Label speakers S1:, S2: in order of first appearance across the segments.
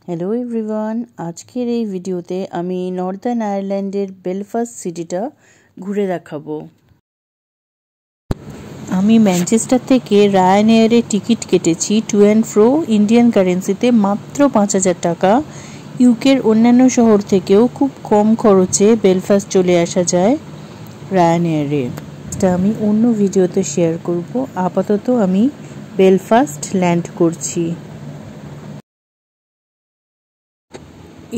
S1: Hello everyone, আজকের এই ভিডিওতে আমি নর্দার্ন আয়ারল্যান্ডের বেলফাস্ট সিটিটা ঘুরে দেখাবো। আমি ম্যানচেস্টার থেকে রায়ানএয়ারে টিকিট কেটেছি টু অ্যান্ড ফ্রো ইন্ডিয়ান কারেন্সিতে মাত্র 5,000 টাকা। ইউকের অন্যান্য শহর থেকেও খুব কম খরচে বেলফাস্ট চলে আসা যায় রায়ানএয়ারে। এটা আমি অন্য ভিডিওতে শেয়ার করব। আপাতত আমি বেলফাস্ট ল্যান্ড করছি।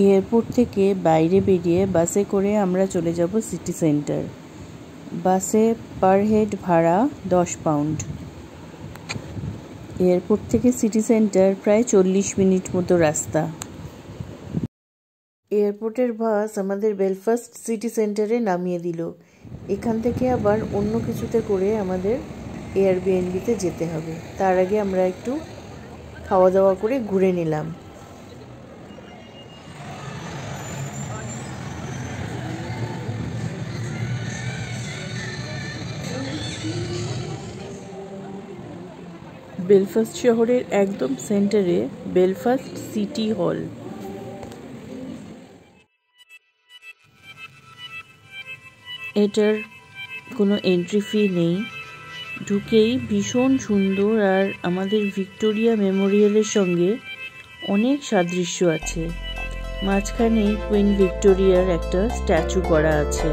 S1: এয়ারপোর্ট থেকে বাইরে বেরিয়ে বাসে করে আমরা চলে যাব সিটি সেন্টার। বাসে পার হেড ভাড়া 10 পাউন্ড। এয়ারপোর্ট থেকে সিটি সেন্টার প্রায় 40 মিনিট মতো রাস্তা। এয়ারপোর্টের বাস আমাদের বেলফাস্ট সিটি সেন্টারে নামিয়ে দিল। এখান থেকে আবার অন্য কিছুতে করে আমাদের এয়ারবিএনবিতে যেতে হবে। তার আগে আমরা একটু খাওয়া দাওয়া করে ঘুরে নিলাম। বেলফাস্ট শহরের একদম সেন্টারে বেলফাস্ট সিটি হল। এটার কোনো এন্ট্রি ফি নেই। ঢুকেই ভীষণ সুন্দর আর আমাদের ভিক্টোরিয়া মেমোরিয়ালের সঙ্গে অনেক সাদৃশ্য আছে। মাঝখানে কুইন ভিক্টোরিয়ার একটা স্ট্যাচু করা আছে।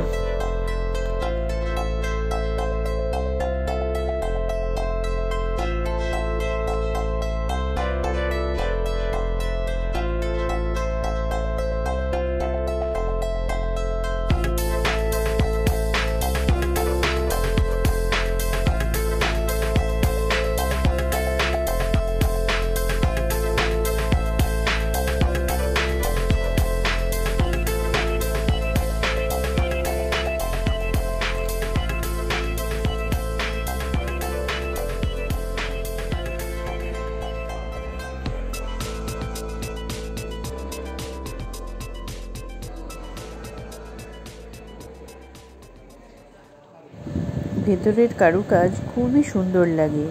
S1: ভেতরের কারুকাজ খুবই সুন্দর লাগে,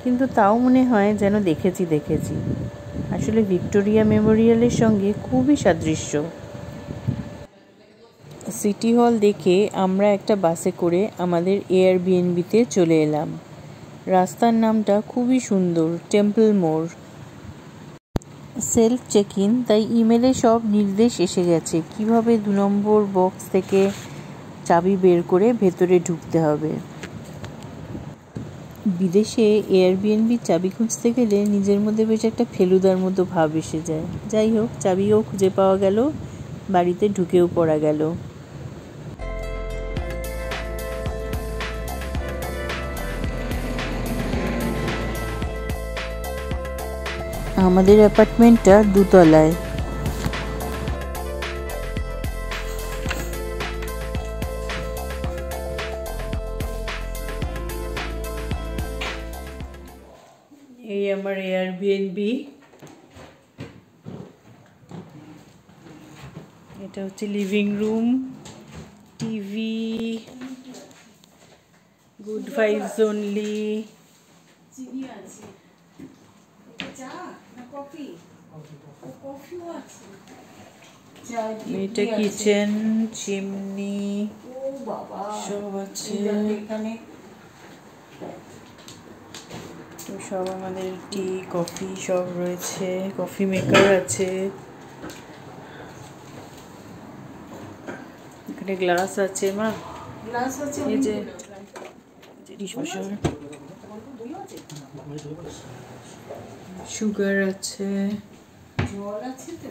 S1: কিন্তু তাও মনে হয় যেন দেখেছি। আসলে ভিক্টোরিয়া মেমোরিয়ালের সঙ্গে খুবই সাদৃশ্য। সিটি হল দেখে আমরা একটা বাসে করে আমাদের এয়ারবিএনবিতে চলে এলাম। রাস্তার নামটা খুবই সুন্দর, টেম্পল মোড়। সেলফ চেক ইন, তাই ইমেলে সব নির্দেশ এসে গেছে কিভাবে 2 নম্বর বক্স থেকে চাবি বের করে ভেতরে ঢুকতে হবে। বিদেশে এয়ারবিএনবির চাবি খুঁজতে গেলে নিজের মধ্যে বেশ একটা ফেলুদার মতো ভাব এসে যায়। যাই হোক, চাবিও খুঁজে পাওয়া গেল, বাড়িতে ঢুকেও পড়া গেল। আমাদের অ্যাপার্টমেন্টটা 2 তলায়। এই আমার এয়ারবিএনবি। এটা হচ্ছে living room, TV, good vibes only. এটা কিচেন, চিমনি সব আছে। সব আমাদের টি কফি সব রয়েছে, কফি মেকার আছে, এখানে গ্লাস আছে। মা গ্লাস আছে, এই যে ডিশওয়াশার, সুগার আছে, জল আছে, তো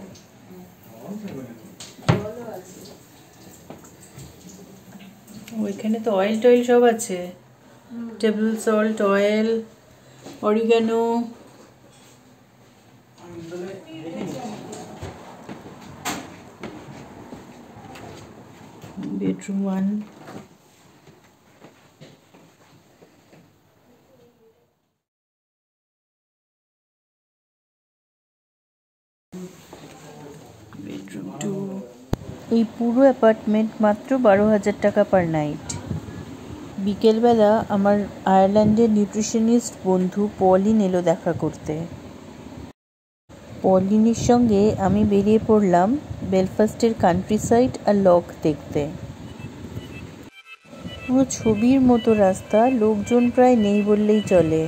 S1: জলও আছে। ওইখানে তো অয়েল টয়েল সব আছে, table salt, oil, oregano. Bedroom 1। Bedroom 2। এই পুরো অ্যাপার্টমেন্ট মাত্র 12,000 টাকা পার নাইট। বিকেলবেলা আমার আয়ারল্যান্ডের নিউট্রিশনিস্ট বন্ধু পলিন এলো দেখা করতে। পলিনের সঙ্গে আমি বেরিয়ে পড়লাম বেলফাস্টের কান্ট্রি সাইড আর লক দেখতে। পুরো ছবির মতো রাস্তা, লোকজন প্রায় নেই বললেই চলে।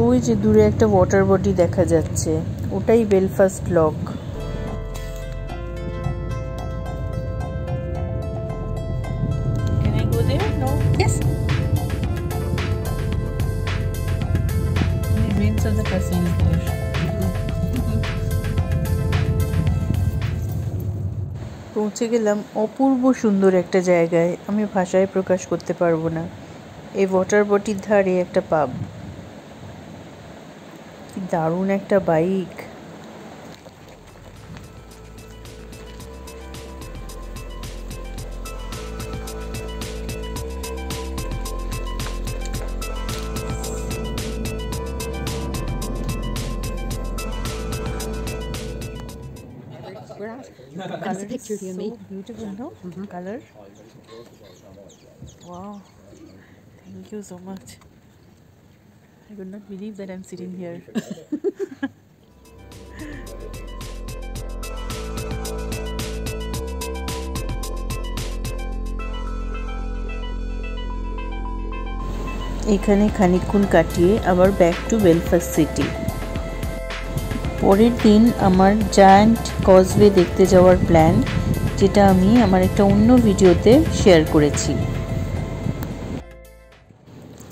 S1: ওই যে দূরে একটা ওয়াটার বডি দেখা যাচ্ছে, ওটাই বেলফাস্ট লক। পৌঁছে গেলাম অপূর্ব সুন্দর একটা জায়গায়, আমি ভাষায় প্রকাশ করতে পারবো না। এই ওয়াটার বডির ধারে একটা পাব, কি দারুণ একটা bike.
S2: There's a picture of you and me.
S1: Beautiful, no? Color. Wow. Thank you so much. I could not believe that I'm sitting here. এখানে খানিকক্ষণ কাটিয়ে আবার ব্যাক টু বেলফাস্ট সিটি। পরের দিন আমার জায়ান্ট কজওয়ে দেখতে যাওয়ার প্ল্যান, যেটা আমি আমার একটা অন্য ভিডিওতে শেয়ার করেছি।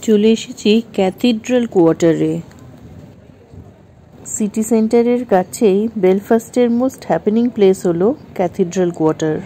S1: চলে এসেছি ক্যাথিড্রাল কোয়ার্টারে। সিটি সেন্টারের কাছেই বেলফাস্টের মোস্ট হ্যাপেনিং প্লেস হলো ক্যাথিড্রাল কোয়ার্টার।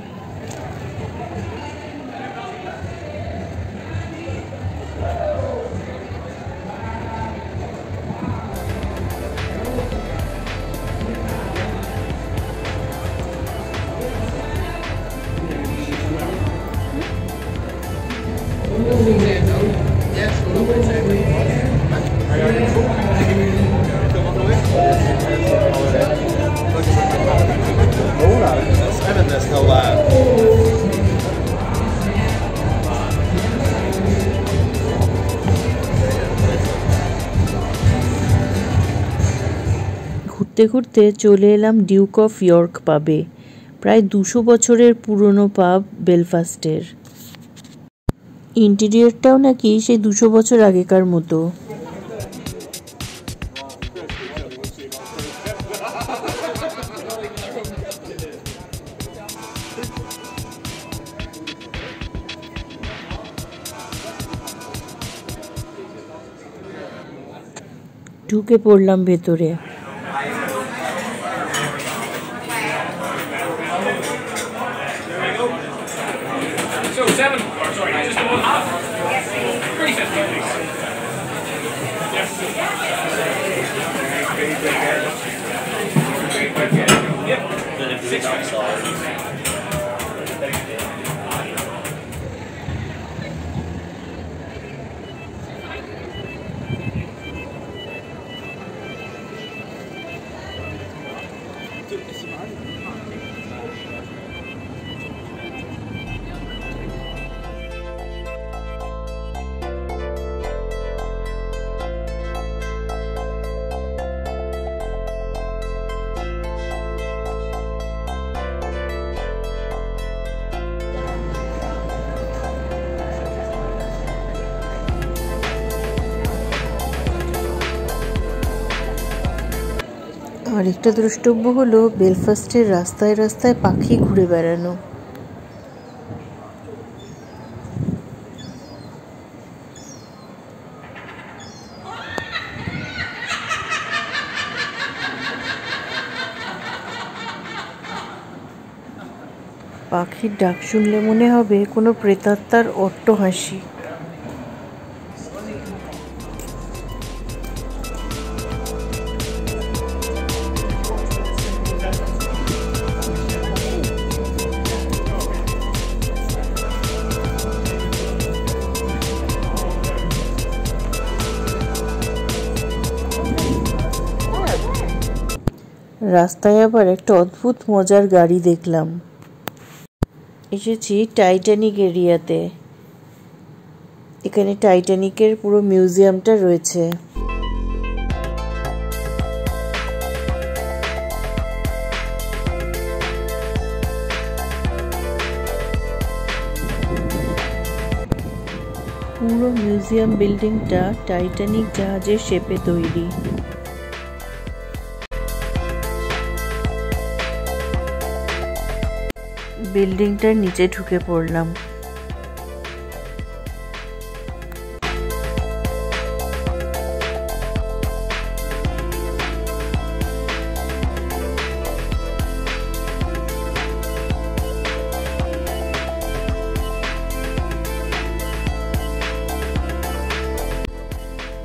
S1: ঘুরতে ঘুরতে চলে এলাম ডিউক অফ ইয়র্ক পাবে, প্রায় 200 বছরের পুরনো পাব বেলফাস্টের। ইন্টেরিয়রটাও নাকি সেই 200 বছর আগেকার মতো। ঢুকে পড়লাম ভেতরে। আরেকটা দ্রষ্টব্য হলো বেলফাস্টের রাস্তায় রাস্তায় পাখি ঘুরে বেড়ানো। পাখির ডাক শুনলে মনে হবে কোনো প্রেতাত্মার অট্টহাসি। রাস্তায় আবার একটা অদ্ভুত মজার গাড়ি দেখলাম। এসেছি টাইটানিক এরিয়াতে। এখানে টাইটানিকের পুরো মিউজিয়ামটা রয়েছে। পুরো মিউজিয়াম বিল্ডিংটা টাইটানিক জাহাজের শেপে তৈরি। বিল্ডিংটার নিচে ঢুকে পড়লাম।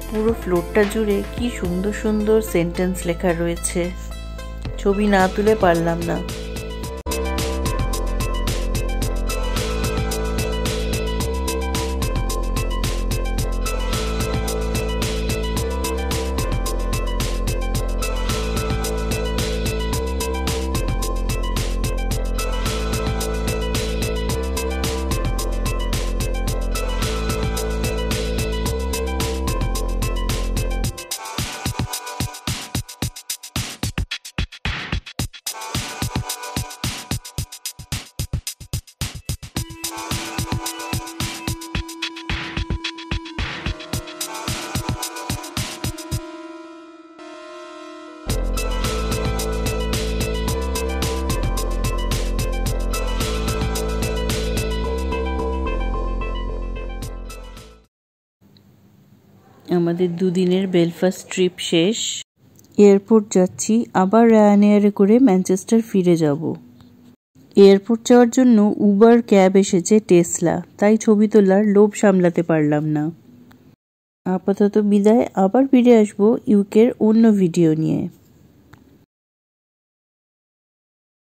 S1: পুরো ফ্লোরটা জুড়ে কি সুন্দর সুন্দর সেন্টেন্স লেখা রয়েছে, ছবি না তুলে পারলাম না। আমাদের দুদিনের বেলফাস্ট ট্রিপ শেষ। এয়ারপোর্ট যাচ্ছি, আবার রায়ানএয়ারে করে ম্যানচেস্টার ফিরে যাব। এয়ারপোর্ট যাওয়ার জন্য উবার ক্যাব এসেছে টেসলা, তাই ছবি তোলার লোভ সামলাতে পারলাম না। আপাতত বিদায়, আবার ফিরে আসবো ইউকের অন্য ভিডিও নিয়ে।